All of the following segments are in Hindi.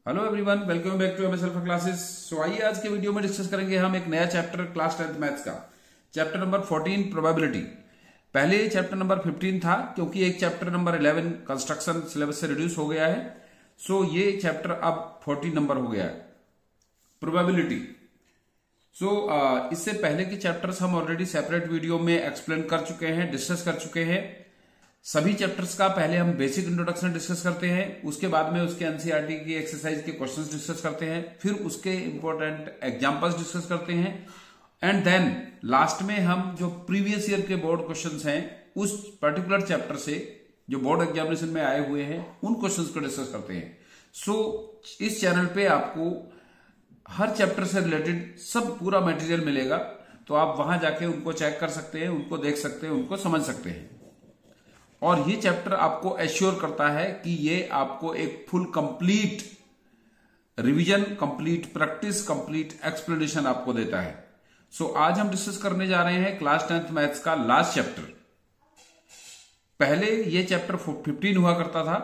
Hello everyone, welcome back to MSL for classes. So आइए आज के वीडियो में डिस्कस करेंगे हम एक नया चैप्टर क्लास 10th मैथ्स का, चैप्टर नंबर 14 प्रोबेबिलिटी। पहले चैप्टर नंबर 15 था, क्योंकि एक चैप्टर नंबर 11 कंस्ट्रक्शन सिलेबस से रिड्यूस हो गया है। सो ये चैप्टर अब 14 नंबर हो गया है, प्रोबेबिलिटी। इससे पहले के चैप्टर्स हम ऑलरेडी सेपरेट वीडियो में एक्सप्लेन कर चुके हैं, डिस्कस कर चुके हैं। सभी चैप्टर्स का पहले हम बेसिक इंट्रोडक्शन डिस्कस करते हैं, उसके बाद में उसके एनसीईआरटी की एक्सरसाइज के क्वेश्चंस डिस्कस करते हैं, फिर उसके इंपॉर्टेंट एग्जांपल्स डिस्कस करते हैं, एंड देन लास्ट में हम जो प्रीवियस ईयर के बोर्ड क्वेश्चंस हैं उस पर्टिकुलर चैप्टर से जो बोर्ड एग्जामिनेशन में आए हुए हैं उन क्वेश्चंस को डिस्कस करते हैं। इस चैनल पे आपको हर चैप्टर से रिलेटेड सब पूरा मटेरियल मिलेगा, तो आप वहां जाके उनको चेक कर सकते हैं, उनको देख सकते हैं, उनको समझ सकते हैं। और ये चैप्टर आपको एश्योर करता है कि ये आपको एक full complete revision, complete practice, complete explanation आपको देता है। आज हम डिस्कस करने जा रहे हैं क्लास 10th मैथ्स का लास्ट चैप्टर। पहले ये चैप्टर 15 हुआ करता था,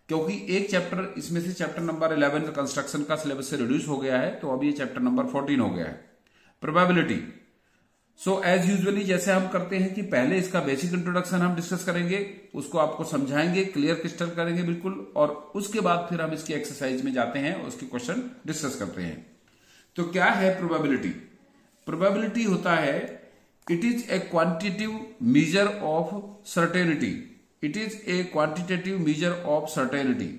क्योंकि एक चैप्टर इसमें से चैप्टर नंबर 11 कंस्ट्रक्शन का सिलेबस से रिड्यूस हो गया है, तो अब ये चैप्टर नंबर 14 हो गया है, प्रोबेबिलिटी। एज यूजुअली जैसे हम करते हैं कि पहले इसका बेसिक इंट्रोडक्शन हम डिस्कस करेंगे, उसको आपको समझाएंगे, क्लियर क्रिस्टल करेंगे बिल्कुल, और उसके बाद फिर हम इसकी एक्सरसाइज में जाते हैं, उसके क्वेश्चन डिस्कस करते हैं। तो क्या है प्रोबेबिलिटी? प्रोबेबिलिटी होता है, it is a quantitative measure of certainty. It is a quantitative measure of certainty,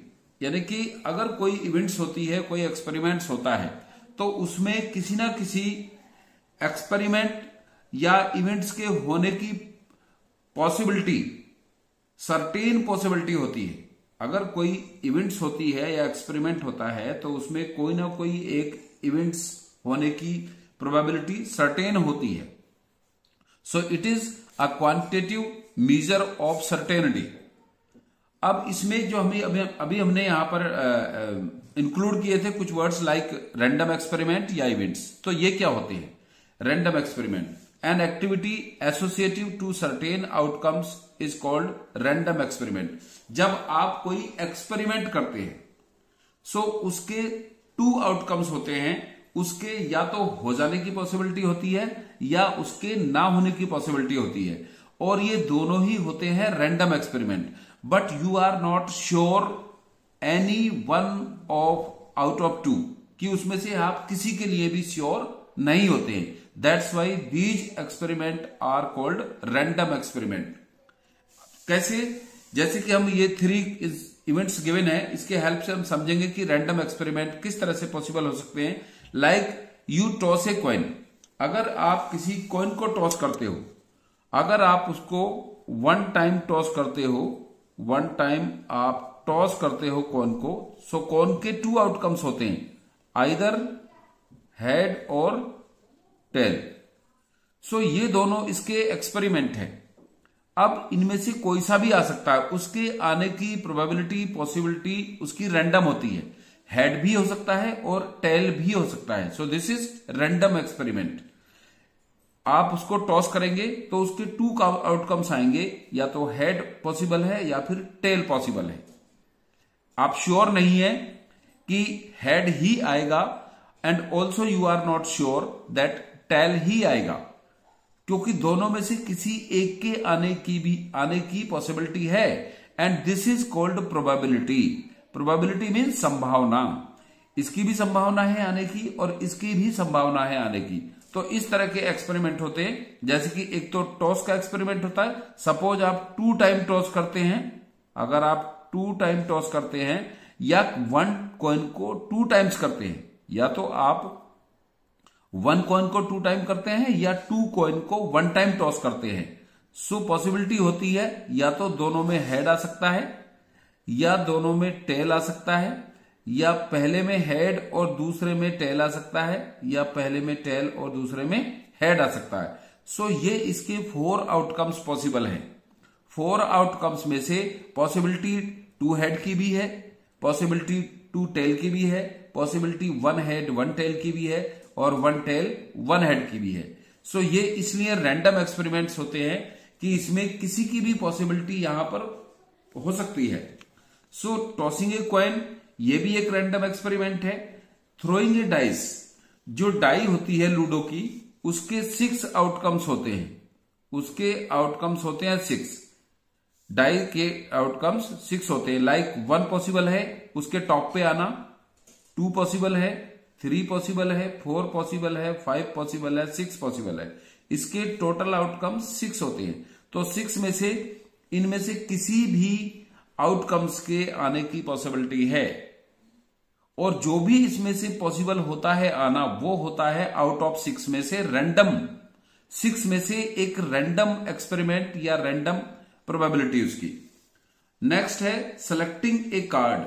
यानी कि अगर कोई इवेंट्स होती है, कोई एक्सपेरिमेंट्स होता है, तो उसमें किसी ना किसी एक्सपेरिमेंट या इवेंट्स के होने की पॉसिबिलिटी, सर्टेन पॉसिबिलिटी होती है। अगर कोई इवेंट्स होती है या एक्सपेरिमेंट होता है, तो उसमें कोई ना कोई एक इवेंट्स होने की प्रोबेबिलिटी सर्टेन होती है। It is a quantitative measure of certainty. अब इसमें जो अभी हमने यहां पर इंक्लूड किए थे कुछ वर्ड्स लाइक रैंडम एक्सपेरिमेंट या इवेंट्स। तो ये क्या होते हैं? Random experiment, an activity associative to certain outcomes is called random experiment। जब आप कोई एक्सपेरिमेंट करते हैं, उसके 2 आउटकम्स होते हैं, उसके या तो हो जाने की पॉसिबिलिटी होती है या उसके ना होने की पॉसिबिलिटी होती है, और ये दोनों ही होते हैं random experiment. But you are not sure any one of out of 2, कि उसमें से आप किसी के लिए भी श्योर नहीं होते हैं। That's why these experiment are called random experiment। कैसे? जैसे कि हम ये 3 इवेंट्स गिवन है, इसके हेल्प से हम समझेंगे कि रैंडम एक्सपेरिमेंट किस तरह से पॉसिबल हो सकते हैं। Like you toss a coin. अगर आप किसी कॉइन को टॉस करते हो, अगर आप उसको 1 टाइम टॉस करते हो, 1 टाइम आप टॉस करते हो कॉइन को, कॉइन के 2 आउटकम्स होते हैं, आइदर हेड और टेल। ये दोनों इसके एक्सपेरिमेंट है। अब इनमें से कोई सा भी आ सकता है, उसके आने की प्रोबेबिलिटी, पॉसिबिलिटी उसकी रैंडम होती है। हेड भी हो सकता है और टेल भी हो सकता है। This is random experiment. आप उसको टॉस करेंगे तो उसके 2 आउटकम्स आएंगे, या तो हेड पॉसिबल है या फिर टेल पॉसिबल है। आप श्योर नहीं है कि हेड ही आएगा, and also you are not sure that tail ही आएगा, क्योंकि दोनों में से किसी एक के आने की पॉसिबिलिटी है, and this is called probability. Probability means संभावना। इसकी भी संभावना है आने की और इसकी भी संभावना है आने की। तो इस तरह के एक्सपेरिमेंट होते हैं, जैसे कि एक तो टॉस का एक्सपेरिमेंट होता है। सपोज आप 2 टाइम टॉस करते हैं, अगर आप 2 टाइम टॉस करते हैं या 1 कॉइन को 2 टाइम्स करते हैं, या तो आप 1 कॉइन को 2 टाइम करते हैं या 2 कॉइन को 1 टाइम टॉस करते हैं। पॉसिबिलिटी होती है या तो दोनों में हेड आ सकता है, या दोनों में टेल आ सकता है, या पहले में हेड और दूसरे में टेल आ सकता है, या पहले में टेल और दूसरे में हेड आ सकता है। ये इसके 4 आउटकम्स पॉसिबल हैं। 4 आउटकम्स में से पॉसिबिलिटी 2 हेड की भी है, पॉसिबिलिटी 2 टेल की भी है, पॉसिबिलिटी 1 हेड 1 टेल की भी है, और 1 टेल 1 हेड की भी है। ये इसलिए रैंडम एक्सपेरिमेंट्स होते हैं कि इसमें किसी की भी पॉसिबिलिटी यहां पर हो सकती है। टॉसिंग ए कॉइन ये भी एक रैंडम एक्सपेरिमेंट है। थ्रोइंग ए डाइस, जो डाई होती है लूडो की, उसके 6 आउटकम्स होते हैं, उसके आउटकम्स होते हैं 6, डाई के आउटकम्स 6 होते हैं। लाइक 1 पॉसिबल है उसके टॉप पे आना, 2 पॉसिबल है, 3 पॉसिबल है, 4 पॉसिबल है, 5 पॉसिबल है, 6 पॉसिबल है। इसके टोटल आउटकम्स 6 होते हैं। तो 6 में से इनमें से किसी भी आउटकम्स के आने की पॉसिबिलिटी है, और जो भी इसमें से पॉसिबल होता है आना, वो होता है आउट ऑफ 6 में से रैंडम, 6 में से एक रैंडम एक्सपेरिमेंट या रैंडम प्रोबेबिलिटी उसकी। नेक्स्ट है सेलेक्टिंग ए कार्ड।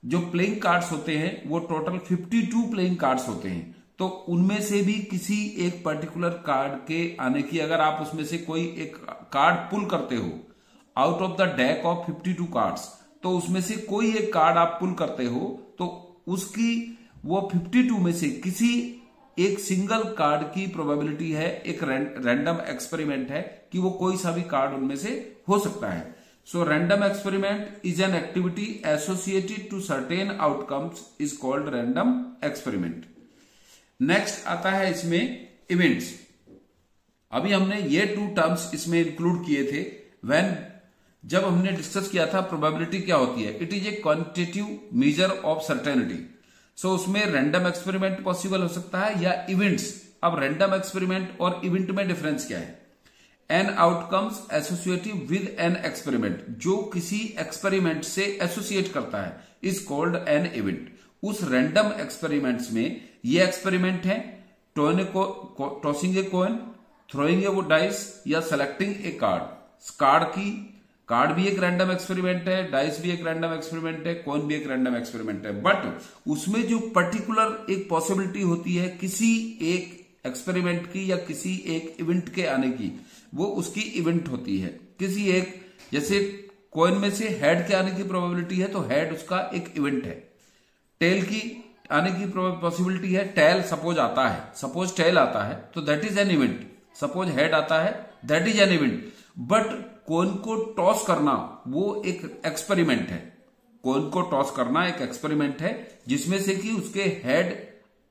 जो प्लेइंग कार्ड्स होते हैं वो टोटल 52 प्लेइंग कार्ड्स होते हैं। तो उनमें से भी किसी एक पर्टिकुलर कार्ड के आने की, अगर आप उसमें से कोई एक कार्ड पुल करते हो out of the deck of 52 cards, तो उसमें से कोई एक कार्ड आप पुल करते हो तो उसकी वो 52 में से किसी एक सिंगल कार्ड की प्रोबेबिलिटी है, एक रैंडम एक्सपेरिमेंट है कि वो कोई सा भी कार्ड उनमें से हो सकता है। So random experiment is an activity associated to certain outcomes is called random experiment. Next आता है इसमें इवेंट्स। अभी हमने ये 2 टर्म्स इसमें इंक्लूड किए थे व्हेन, जब हमने डिस्कस किया था प्रोबेबिलिटी क्या होती है। It is a quantitative measure of certainty. So उसमें रैंडम एक्सपेरिमेंट पॉसिबल हो सकता है या इवेंट्स। अब रैंडम एक्सपेरिमेंट और इवेंट में डिफरेंस क्या है। An outcomes associative with an experiment, जो किसी एक्सपेरिमेंट से एसोसिएट करता है, इज कॉल्ड एन इवेंट। उस रैंडम एक्सपेरिमेंट्स में ये एक्सपेरिमेंट है tossing a coin, throwing a वो डाइस या सेलेक्टिंग ए कार्ड। कार्ड भी एक रैंडम एक्सपेरिमेंट है, डाइस भी एक रैंडम एक्सपेरिमेंट है, कॉइन भी एक रैंडम एक्सपेरिमेंट है। बट उसमें जो पर्टिकुलर एक पॉसिबिलिटी होती है किसी एक एक्सपेरिमेंट की या किसी एक इवेंट के आने की, वो उसकी इवेंट होती है। किसी एक, जैसे कॉइन में से हेड के आने की प्रोबेबिलिटी है तो हेड उसका एक इवेंट है। टेल की आने की पॉसिबिलिटी है, टेल सपोज आता है, सपोज टेल आता है तो that is an event. Suppose head आता है that is an event. But coin को टॉस करना वो एक एक्सपेरिमेंट है। कॉइन को टॉस करना एक एक्सपेरिमेंट है जिसमें से कि उसके हेड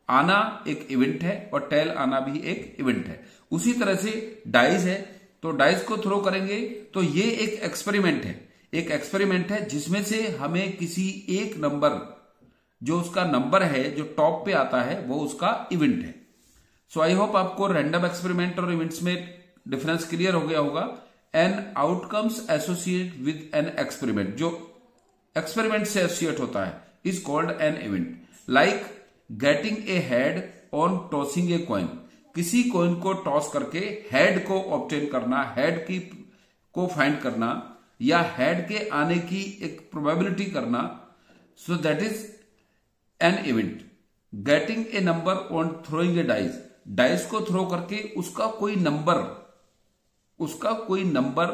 आना एक इवेंट है और टेल आना भी एक इवेंट है। उसी तरह से डाइस है, तो डाइस को थ्रो करेंगे तो ये एक एक्सपेरिमेंट है। एक एक्सपेरिमेंट है जिसमें से हमें किसी एक नंबर, जो उसका नंबर है जो टॉप पे आता है, वो उसका इवेंट है। सो आई होप आपको रैंडम एक्सपेरिमेंट और इवेंट्स में डिफरेंस क्लियर हो गया होगा। An outcomes associate with an experiment, जो एक्सपेरिमेंट से एसोसिएट होता है, is called an event. Like getting a head on tossing a coin, किसी कॉइन को टॉस करके हेड को ऑब्टेन करना, हेड की को फाइंड करना या हेड के आने की एक प्रोबेबिलिटी करना। So that is an event. Getting a number on throwing a dice, dice को थ्रो करके उसका कोई नंबर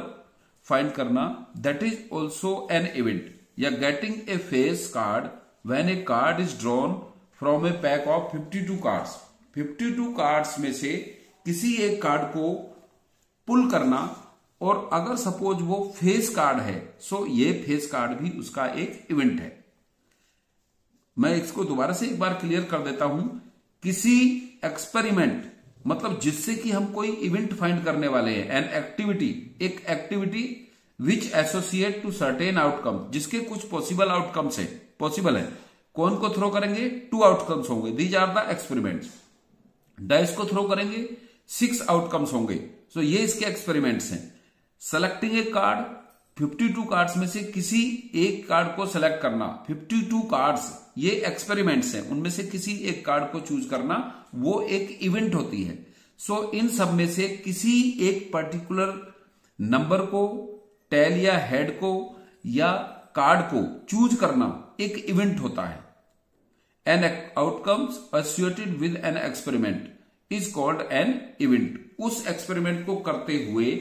फाइंड करना, that is also an event. या getting a face card when a card is drawn from a pack of 52 cards, 52 cards में से किसी एक कार्ड को पुल करना, और अगर सपोज वो फेस कार्ड है, सो ये फेस कार्ड भी उसका एक इवेंट है। मैं इसको दोबारा से एक बार क्लियर कर देता हूं। किसी एक्सपेरिमेंट मतलब जिससे कि हम कोई इवेंट फाइंड करने वाले हैं, एन एक्टिविटी, एक activity which associate to certain outcome, जिसके कुछ पॉसिबल आउटकम्स है, पॉसिबल है। कौन को थ्रो करेंगे, 2 आउटकम्स होंगे, these are the experiments. Dice को थ्रो करेंगे, 6 आउटकम्स होंगे। सो ये इसके एक्सपेरिमेंट्स हैं। सेलेक्टिंग ए कार्ड, 52 कार्ड्स में से किसी एक कार्ड को सेलेक्ट करना, 52 कार्ड्स ये एक्सपेरिमेंट्स हैं, उनमें से किसी एक कार्ड को चूज करना, वो एक इवेंट होती है। सो इन सब में से किसी एक पर्टिकुलर नंबर को, टेल या हेड को या कार्ड को चूज करना एक इवेंट होता है। An outcomes associated with an experiment is called an event. उस एक्सपेरिमेंट को करते हुए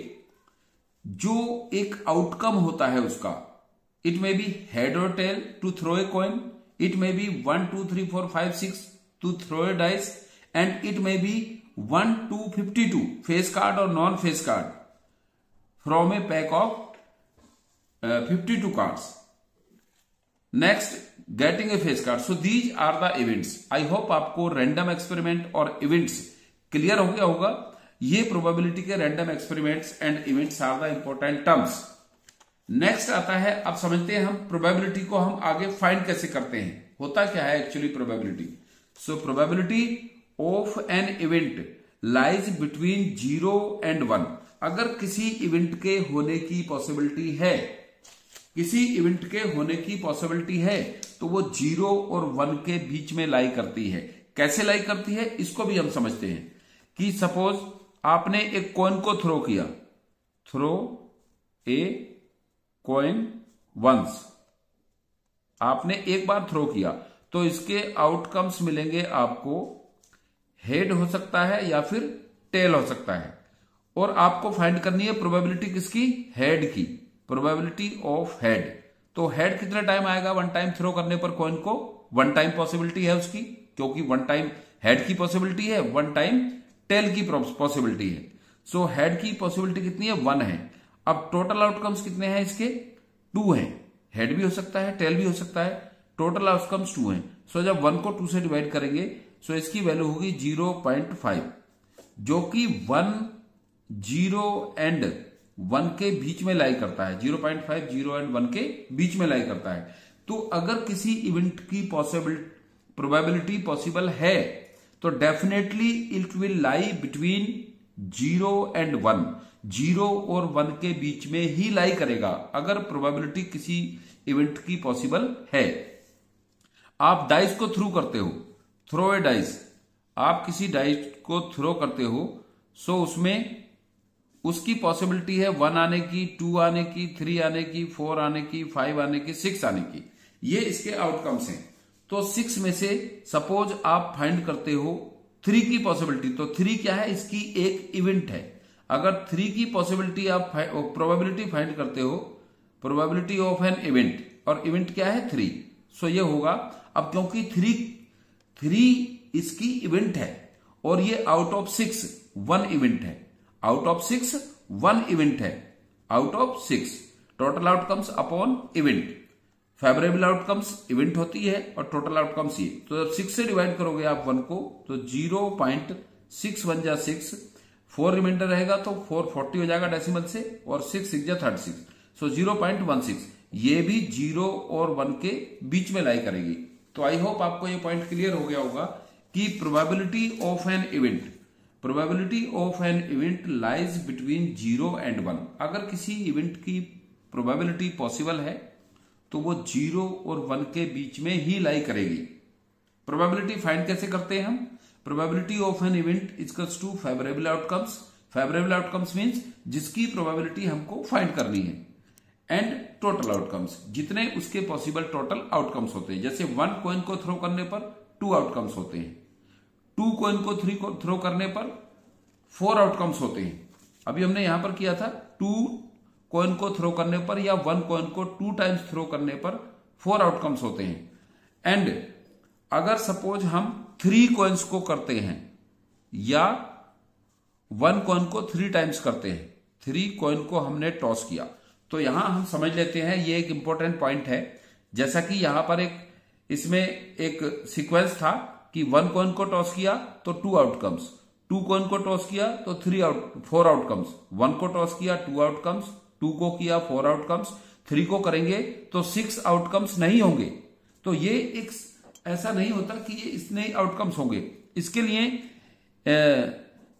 जो एक आउटकम होता है उसका, इट मे बी हेड और tail to throw a coin, it may be 1 2 3 4 5 6 to throw a dice, and it may be 1 to 52 face card or non face card from a pack of 52 cards. Next, getting a face card. So these are the events. I hope आपको रैंडम एक्सपेरिमेंट और इवेंट्स क्लियर हो गया होगा। ये प्रोबेबिलिटी के random experiments and events are the important terms. Next आता है, अब समझते हैं हम प्रोबेबिलिटी को हम आगे फाइंड कैसे करते हैं। होता क्या है actually probability. So probability of an event lies between 0 and 1। अगर किसी इवेंट के होने की पॉसिबिलिटी है, किसी इवेंट के होने की पॉसिबिलिटी है, तो वो 0 और 1 के बीच में लाई करती है। कैसे लाई करती है इसको भी हम समझते हैं कि सपोज आपने एक कॉइन को थ्रो किया, थ्रो ए कॉइन वंस, आपने एक बार थ्रो किया तो इसके आउटकम्स मिलेंगे आपको, हेड हो सकता है या फिर टेल हो सकता है। और आपको फाइंड करनी है प्रोबेबिलिटी किसकी, हेड की, प्रोबेबिलिटी ऑफ हेड। तो हेड कितने टाइम आएगा, 1 टाइम थ्रो करने पर कॉइन को 1 टाइम पॉसिबिलिटी है उसकी, क्योंकि 1 टाइम हेड की पॉसिबिलिटी है, 1 टाइम टेल की पॉसिबिलिटी है। सो हेड की पॉसिबिलिटी कितनी है, 1 है। अब टोटल आउटकम्स कितने हैं इसके, 2 हैं। हेड भी हो सकता है, टेल भी हो सकता है, टोटल आउटकम्स 2 हैं। सो जब 1 को 2 से डिवाइड करेंगे सो इसकी वैल्यू होगी 0.5, जो कि 1, 0 and 1 के बीच में लाई करता है। 0.5 0 and 1 के बीच में लाई करता है। तो अगर किसी इवेंट की प्रोबेबिलिटी पॉसिबल है तो definitely it will lie between 0 and 1। 0 और 1 के बीच में ही लाई करेगा अगर प्रोबेबिलिटी किसी इवेंट की पॉसिबल है। आप डाइस को थ्रू करते हो, थ्रो ए डाइस, आप किसी डाइस को थ्रो करते हो, सो उसमें उसकी पॉसिबिलिटी है 1 आने की, 2 आने की, 3 आने की, 4 आने की, 5 आने की, 6 आने की। ये इसके आउटकम्स हैं। तो 6 में से सपोज आप फाइंड करते हो 3 की पॉसिबिलिटी, तो 3 क्या है, इसकी एक इवेंट है। अगर 3 की पॉसिबिलिटी आप प्रोबेबिलिटी फाइंड करते हो, प्रोबेबिलिटी ऑफ एन इवेंट, और इवेंट क्या है 3, सो ये होगा। अब क्योंकि 3 इसकी इवेंट है और ये आउट ऑफ 6 1 इवेंट है, आउट ऑफ 6 1 इवेंट है, out of 6 total outcomes upon event. Favourable outcomes event होती है और टोटल आउटकम्स ये। तो जब 6 से डिवाइड करोगे आप 1 को तो 0.6 1 जा 6, 4 रिमाइंडर रहेगा तो 440 हो जाएगा डेसिमल से, और 6 6 जा 36, सो 0.16। ये भी 0 और 1 के बीच में लाई करेगी। तो आई होप आपको ये पॉइंट क्लियर हो गया होगा कि probability of an event, probability of an event lies between 0 and 1। अगर किसी इवेंट की प्रोबेबिलिटी पॉसिबल है तो वो 0 और 1 के बीच में ही लाई करेगी। प्रोबेबिलिटी फाइंड कैसे करते हैं हम, probability of an event equals to favourable outcomes. Favourable outcomes means जिसकी प्रोबेबिलिटी हमको फाइंड करनी है, एंड टोटल आउटकम्स, जितने उसके पॉसिबल टोटल आउटकम्स होते हैं। जैसे 1 कॉइन को थ्रो करने पर 2 आउटकम्स होते हैं, 2 कॉइन को थ्रो करने पर 4 आउटकम्स होते हैं। अभी हमने यहां पर किया था 2 कॉइन को थ्रो करने पर या 1 कॉइन को 2 टाइम्स थ्रो करने पर 4 आउटकम्स होते हैं। एंड अगर सपोज हम 3 कॉइन्स को करते हैं या 1 कॉइन को 3 टाइम्स करते हैं, 3 कॉइन को हमने टॉस किया, तो यहां हम समझ लेते हैं, ये एक इंपॉर्टेंट पॉइंट है। जैसा कि यहां पर इसमें एक सीक्वेंस था कि 1 कॉइन को टॉस किया तो 2 आउटकम्स, 2 कॉइन को टॉस किया तो 4 आउटकम्स, 1 को टॉस किया 2 आउटकम्स, 2 को किया 4 आउटकम्स, 3 को करेंगे तो 6 आउटकम्स नहीं होंगे। तो ये एक ऐसा नहीं होता कि ये इतने आउटकम्स होंगे। इसके लिए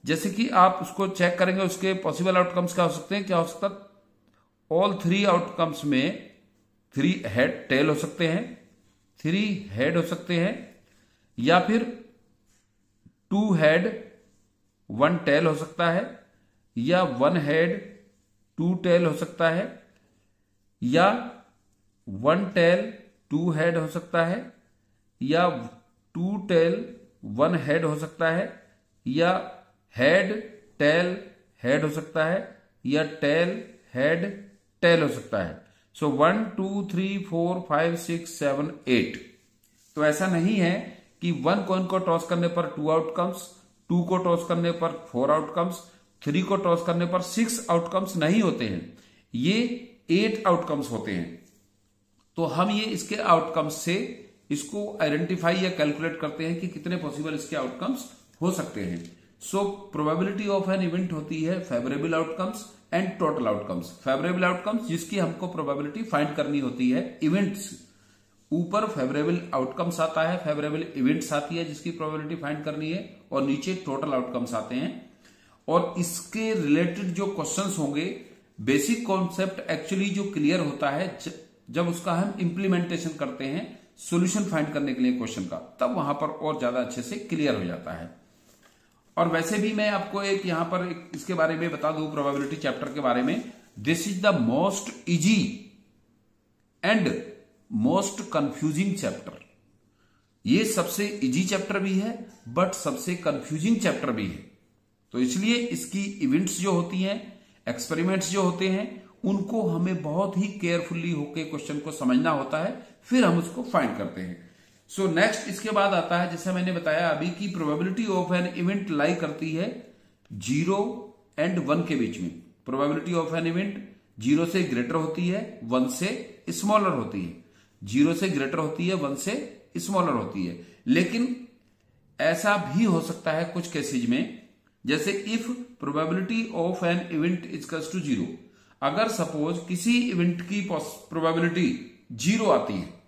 जैसे कि आप उसको चेक करेंगे, उसके पॉसिबल आउटकम्स क्या हो सकते हैं, क्या हो सकता है, ऑल 3 आउटकम्स में 3 हेड टेल हो सकते हैं, 3 हेड हो सकते हैं, या फिर 2 हेड 1 टेल हो सकता है, या 1 हेड 2 टेल हो सकता है, या 1 टेल 2 हेड हो सकता है, या 2 टेल 1 हेड हो सकता है, या हेड टेल हेड हो सकता है, या टेल हेड टेल हो सकता है। सो 1 2 3 4 5 6 7 8। तो ऐसा नहीं है कि 1 कॉइन को टॉस करने पर 2 आउटकम्स, 2 को टॉस करने पर 4 आउटकम्स, 3 को टॉस करने पर 6 आउटकम्स नहीं होते हैं, ये 8 आउटकम्स होते हैं। तो हम ये इसके आउटकम्स से इसको आइडेंटिफाई या कैलकुलेट करते हैं कि कितने पॉसिबल इसके आउटकम्स हो सकते हैं। सो प्रोबेबिलिटी ऑफ एन इवेंट होती है favourable outcomes and total outcomes. Favourable outcomes जिसकी हमको प्रोबेबिलिटी फाइंड करनी होती है, इवेंट्स ऊपर फेवरेबल आउटकम्स आता है, फेवरेबल इवेंट्स आती है जिसकी प्रोबेबिलिटी फाइंड करनी है, और नीचे टोटल आउटकम्स आते हैं। और इसके रिलेटेड जो क्वेश्चंस होंगे, बेसिक कॉन्सेप्ट एक्चुअली जो क्लियर होता है जब उसका हम इंप्लीमेंटेशन करते हैं सॉल्यूशन फाइंड करने के लिए क्वेश्चन का, तब वहां पर और ज्यादा अच्छे से क्लियर हो जाता है। और वैसे भी मैं आपको एक यहां पर इसके बारे में बता दूं, प्रोबेबिलिटी चैप्टर के बारे में, this is the most easy and most confusing chapter. ये सबसे इजी चैप्टर भी है बट सबसे कंफ्यूजिंग चैप्टर भी है। तो इसलिए इसकी इवेंट्स जो होती हैं, एक्सपेरिमेंट्स जो होते हैं, उनको हमें बहुत ही केयरफुली होकर क्वेश्चन को समझना होता है, फिर हम उसको फाइंड करते हैं। सो नेक्स्ट इसके बाद आता है, जैसे मैंने बताया अभी, की प्रोबेबिलिटी ऑफ एन इवेंट लाई करती है 0 एंड 1 के बीच में। प्रोबेबिलिटी ऑफ एन इवेंट 0 से ग्रेटर होती है, 1 से स्मॉलर होती है। 0 से ग्रेटर होती है, 1 से स्मॉलर होती है। लेकिन ऐसा भी हो सकता है कुछ केसेज में, जैसे if probability of an event equals to 0, अगर सपोज किसी इवेंट की प्रोबेबिलिटी 0 आती है।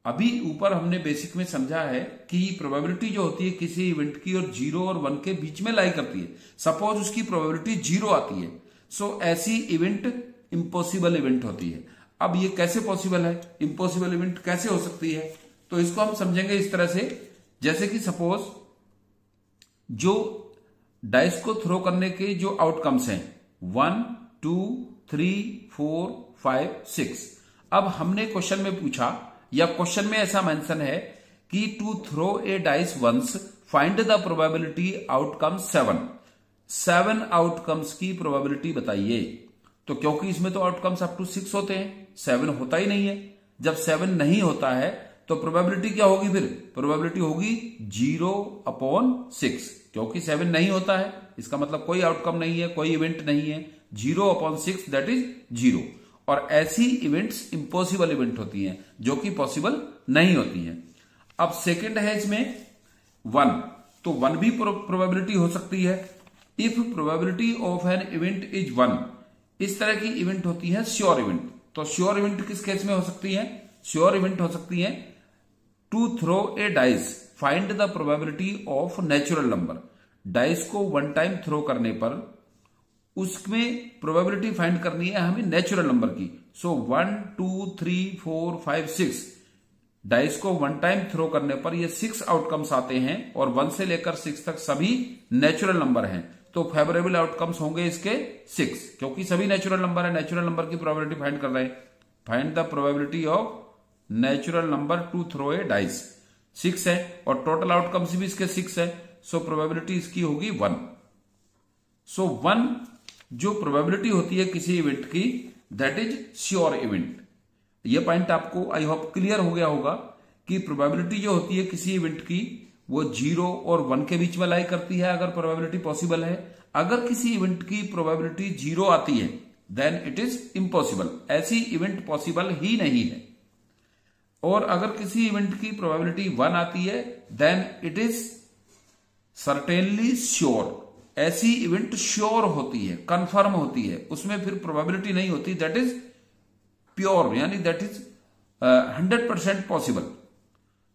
अभी ऊपर हमने बेसिक में समझा है कि प्रोबेबिलिटी जो होती है किसी इवेंट की और 0 और 1 के बीच में लाई करती है। सपोज उसकी प्रोबेबिलिटी 0 आती है, सो ऐसी इवेंट इम्पॉसिबल इवेंट होती है। अब ये कैसे पॉसिबल है, इम्पॉसिबल इवेंट कैसे हो सकती है, तो इसको हम समझेंगे इस तरह से, जैसे कि सपोज जो डाइस को थ्रो करने के जो आउटकम्स हैं 1, 2, 3, 4, 5, 6। अब हमने क्वेश्चन में पूछा या क्वेश्चन में ऐसा मेंशन है कि to throw a dice once find the probability outcome 7 outcomes की प्रोबेबिलिटी बताइए। तो क्योंकि इसमें तो आउटकम्स अप टू 6 होते हैं, 7 होता ही नहीं है। जब 7 नहीं होता है तो प्रोबेबिलिटी क्या होगी, फिर प्रोबेबिलिटी होगी 0/6, क्योंकि 7 नहीं होता है, इसका मतलब कोई आउटकम नहीं है, कोई इवेंट नहीं है। 0/6 दैट इज 0। और ऐसी इवेंट्स इम्पॉसिबल इवेंट होती हैं जो कि पॉसिबल नहीं होती हैं। अब सेकंड है इसमें 1, तो 1 भी प्रोबेबिलिटी हो सकती है। If probability of an event is 1, इस तरह की इवेंट होती है श्योर इवेंट। तो श्योर इवेंट किस केस में हो सकती है, श्योर इवेंट हो सकती है to throw a dice find the probability of natural number. Dice को 1 टाइम थ्रो करने पर उसमें प्रोबेबिलिटी फाइंड करनी है हमें नेचुरल नंबर की। सो 1, 2, 3, 4, 5, 6 डाइस को 1 टाइम थ्रो करने पर ये 6 आउटकम्स आते हैं, और 1 से लेकर 6 तक सभी नेचुरल नंबर हैं। तो फेवरेबल आउटकम्स होंगे इसके 6, क्योंकि सभी नेचुरल नंबर है। नेचुरल नंबर की प्रोबेबिलिटी फाइंड कर रहे हैं, find the probability of natural number to throw a dice 6 है, और टोटल आउटकम्स भी इसके 6 है। सो प्रोबेबिलिटी इसकी होगी 1। सो 1 जो प्रोबेबिलिटी होती है किसी इवेंट की, दैट इज श्योर इवेंट। ये पॉइंट आपको आई होप क्लियर हो गया होगा कि प्रोबेबिलिटी जो होती है किसी इवेंट की वो 0 और 1 के बीच में लाई करती है अगर प्रोबेबिलिटी पॉसिबल है। अगर किसी इवेंट की प्रोबेबिलिटी 0 आती है देन इट इज इम्पॉसिबल, ऐसी इवेंट पॉसिबल ही नहीं है। और अगर किसी इवेंट की प्रोबेबिलिटी 1 आती है then it is certainly sure, ऐसी इवेंट श्योर होती है, कंफर्म होती है, उसमें फिर प्रोबेबिलिटी नहीं होती, दैट इज प्योर, यानी दैट इज 100% पॉसिबल।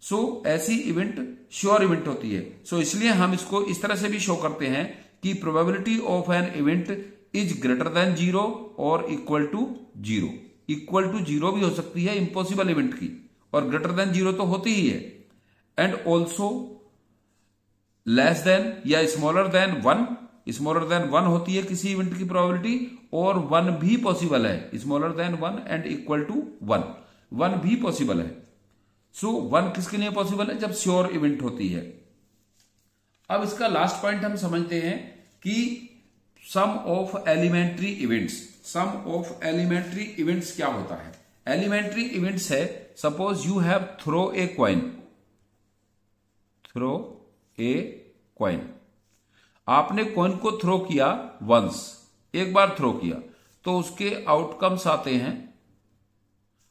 सो ऐसी इवेंट श्योर इवेंट होती है। सो इसलिए हम इसको इस तरह से भी शो करते हैं कि probability of an event is greater than 0 और इक्वल टू 0। इक्वल टू 0 भी हो सकती है इम्पॉसिबल इवेंट की, और ग्रेटर देन 0 तो होती ही है, एंड ऑल्सो लेस देन या स्मॉलर देन 1। स्मॉलर देन 1 होती है किसी इवेंट की प्रोबेबिलिटी, और 1 भी पॉसिबल है, smaller than 1 and equal to 1 भी पॉसिबल है। सो 1 किसके लिए पॉसिबल है, जब श्योर इवेंट होती है। अब इसका लास्ट पॉइंट हम समझते हैं कि sum of elementary events. Sum of elementary events क्या होता है, एलिमेंट्री इवेंट्स है, suppose you have throw a coin, throw a coin, आपने कॉइन को थ्रो किया वंस, एक बार थ्रो किया, तो उसके आउटकम्स आते हैं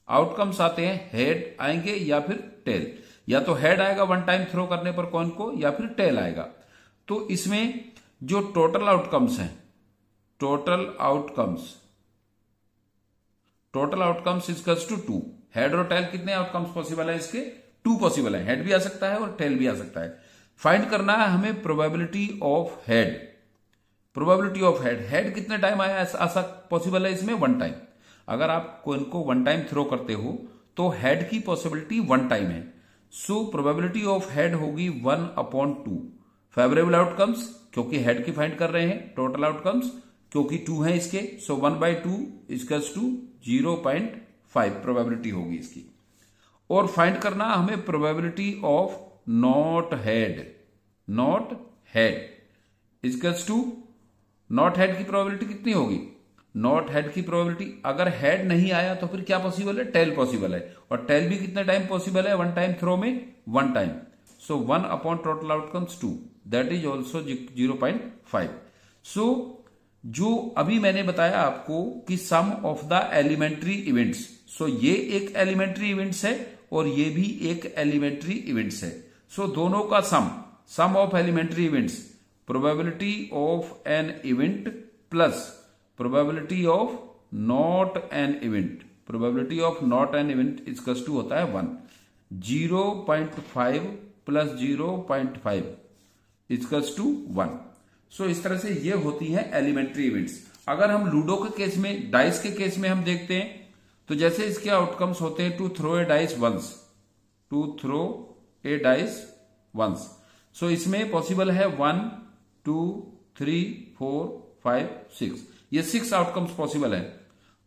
आउटकम्स आते हैं हेड आएंगे या फिर टेल, या तो हेड आएगा वन टाइम थ्रो करने पर कॉइन को, या फिर टेल आएगा। तो इसमें जो टोटल आउटकम्स हैं, total outcomes equals to 2। Head और टेल कितने आउटकम्स पॉसिबल है इसके? 2 पॉसिबल है। हेड भी आ सकता है और टेल भी आ सकता है। फाइंड करना है हमें probability of head. Probability of head, head कितने टाइम आया ऐसा पॉसिबल है इसमें? 1 टाइम। अगर आप कॉइन को 1 टाइम थ्रो करते हो तो हेड की पॉसिबिलिटी 1 टाइम है। सो प्रोबेबिलिटी ऑफ हेड होगी 1/2। फेवरेबल आउटकम्स, क्योंकि हेड की फाइंड कर रहे हैं, टोटल आउटकम्स क्योंकि 2 है इसके, सो 1/2 इक्वल्स टू 0.5 प्रोबेबिलिटी होगी इसकी। और फाइंड करना हमें probability of not head. Not head equals to, not head की प्रोबेबिलिटी कितनी होगी? नॉट हेड की प्रोबेबिलिटी, अगर हेड नहीं आया तो फिर क्या पॉसिबल है? टेल पॉसिबल है। और टेल भी कितने टाइम पॉसिबल है? 1 टाइम थ्रो में 1 time. So 1 upon total outcomes 2, that is also 0.5। सो जो अभी मैंने बताया आपको कि sum of the elementary events, सो ये एक एलिमेंट्री इवेंट्स है और ये भी एक एलिमेंट्री इवेंट्स है। सो दोनों का sum of elementary events, probability of an event plus probability of not an event, probability of not an event equals to होता है 1। 0.5 प्लस 0.5 इक्वल्स टू 1। सो इस तरह से ये होती है एलिमेंट्री इवेंट्स। अगर हम लूडो के केस में, डाइस के केस में हम देखते हैं तो जैसे इसके आउटकम्स होते हैं to throw a dice once, to throw a dice once. So इसमें पॉसिबल है 1, 2, 3, 4, 5, 6, ये 6 आउटकम्स पॉसिबल है।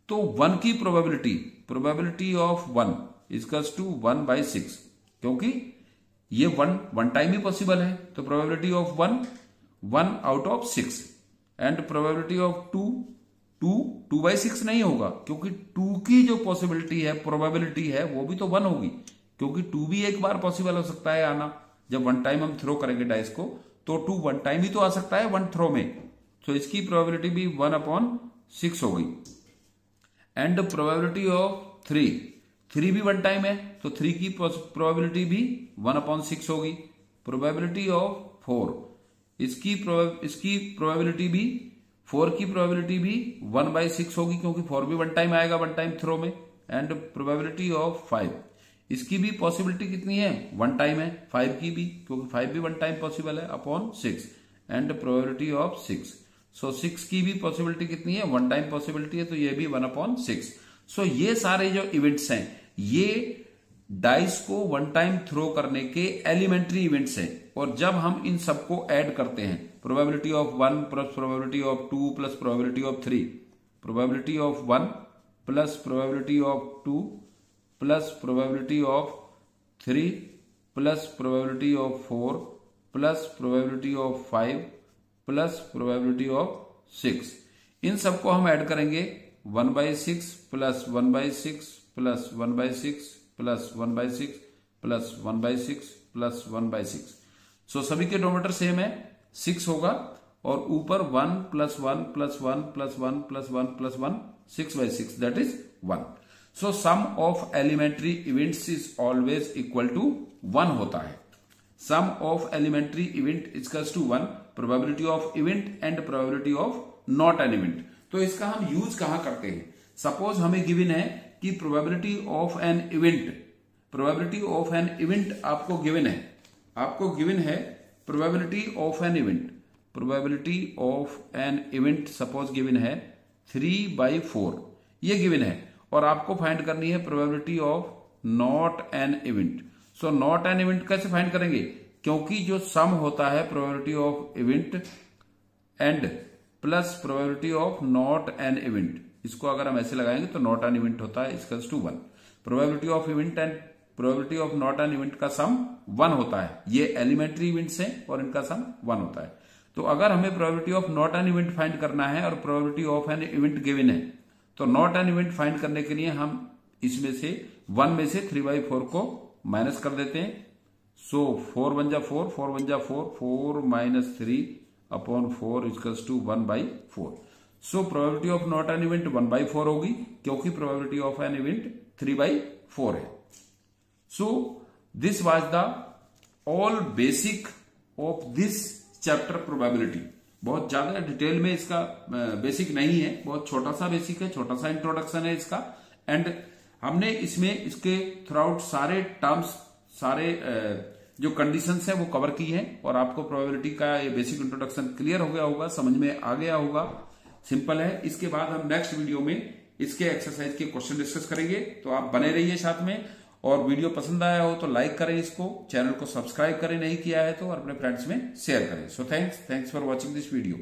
तो 1 की प्रोबेबिलिटी ऑफ 1 इक्वल्स टू 1/6, क्योंकि ये 1 टाइम ही पॉसिबल है। तो probability of 1 out of 6, and probability of 2/6 नहीं होगा, क्योंकि 2 की जो पॉसिबिलिटी है, प्रोबेबिलिटी है, वो भी तो 1 होगी, क्योंकि 2 भी एक बार पॉसिबल हो सकता है आना। जब 1 टाइम हम थ्रो करेंगे डाइस को तो 2 1 टाइम ही तो आ सकता है 1 थ्रो में। तो इसकी प्रोबेबिलिटी भी 1/6 हो गई। एंड प्रोबेबिलिटी ऑफ 3 भी 1 टाइम है, तो 3 की प्रोबेबिलिटी भी 1/6 होगी। प्रोबेबिलिटी ऑफ 4, इसकी प्रोबेबिलिटी भी, 4 की प्रोबेबिलिटी भी 1/6 होगी, क्योंकि 4 भी 1 टाइम आएगा 1 टाइम थ्रो में। एंड प्रोबेबिलिटी ऑफ 5, इसकी भी पॉसिबिलिटी कितनी है? 1 टाइम है 5 की भी, क्योंकि 5 भी 1 टाइम पॉसिबल है अपॉन 6। एंड प्रोबेबिलिटी ऑफ 6, सो 6 की भी पॉसिबिलिटी कितनी है? 1 टाइम पॉसिबिलिटी है, तो ये भी 1/6। सो ये सारे जो इवेंट्स हैं ये डाइस को 1 टाइम थ्रो करने के एलिमेंट्री इवेंट्स हैं। और जब हम इन सबको ऐड करते हैं, probability of 1 plus probability of 2 plus probability of 3, probability of 1 plus probability of 2 plus probability of 3 plus probability of 4 plus probability of 5 plus probability of 6, इन सबको हम ऐड करेंगे 1/6 plus 1/6 plus 1/6 plus 1/6 plus 1/6 plus 1/6। सो सभी के डिनोमिनेटर सेम है, 6 होगा, और ऊपर 1 plus 1 plus 1 plus 1 plus 1 plus 1, 6/6, that is 1। So sum of elementary events is always equal to 1 होता है। Sum of elementary event equals to 1, probability of event and probability of not an event. तो इसका हम यूज कहां करते हैं? सपोज हमें गिवन है कि probability of an event, probability of an event आपको गिवन है, probability of an event, probability of an event suppose given है 3/4, ये गिवन है। और आपको फाइंड करनी है probability of not an event. So not an event कैसे फाइंड करेंगे? क्योंकि जो सम होता है probability of event and plus probability of not an event, इसको अगर हम ऐसे लगाएंगे तो नॉट एन इवेंट होता है equals to 1। Probability of event and probability of not an event का सम 1 होता है। ये एलिमेंट्री इवेंट्स हैं और इनका सम 1 होता है। तो अगर हमें probability of not an event find करना है और probability of an event given है, तो नॉट एन इवेंट फाइंड करने के लिए हम इसमें से 1 में से 3/4 को माइनस कर देते हैं। सो 4 1 जा 4, 4 1 जा 4, 4 minus 3/4 equals to 1/4। So probability of not an event 1/4 होगी, क्योंकि प्रोबेबिलिटी ऑफ एन इवेंट 3/4 है। So this was the all basic of this chapter probability. बहुत ज्यादा डिटेल में इसका बेसिक नहीं है, बहुत छोटा सा बेसिक है, छोटा सा इंट्रोडक्शन है इसका। एंड हमने इसमें इसके थ्रू आउट सारे टर्म्स, सारे जो कंडीशंस है वो कवर की है, और आपको प्रोबेबिलिटी का ये बेसिक इंट्रोडक्शन क्लियर हो गया होगा, समझ में आ गया होगा। सिंपल है। इसके बाद हम नेक्स्ट वीडियो में इसके एक्सरसाइज के क्वेश्चन डिस्कस करेंगे, तो आप बने रहिए साथ में। और वीडियो पसंद आया हो तो लाइक करें, इसको चैनल को सब्सक्राइब करें नहीं किया है तो, और अपने फ्रेंड्स में शेयर करें। So thanks for watching this video.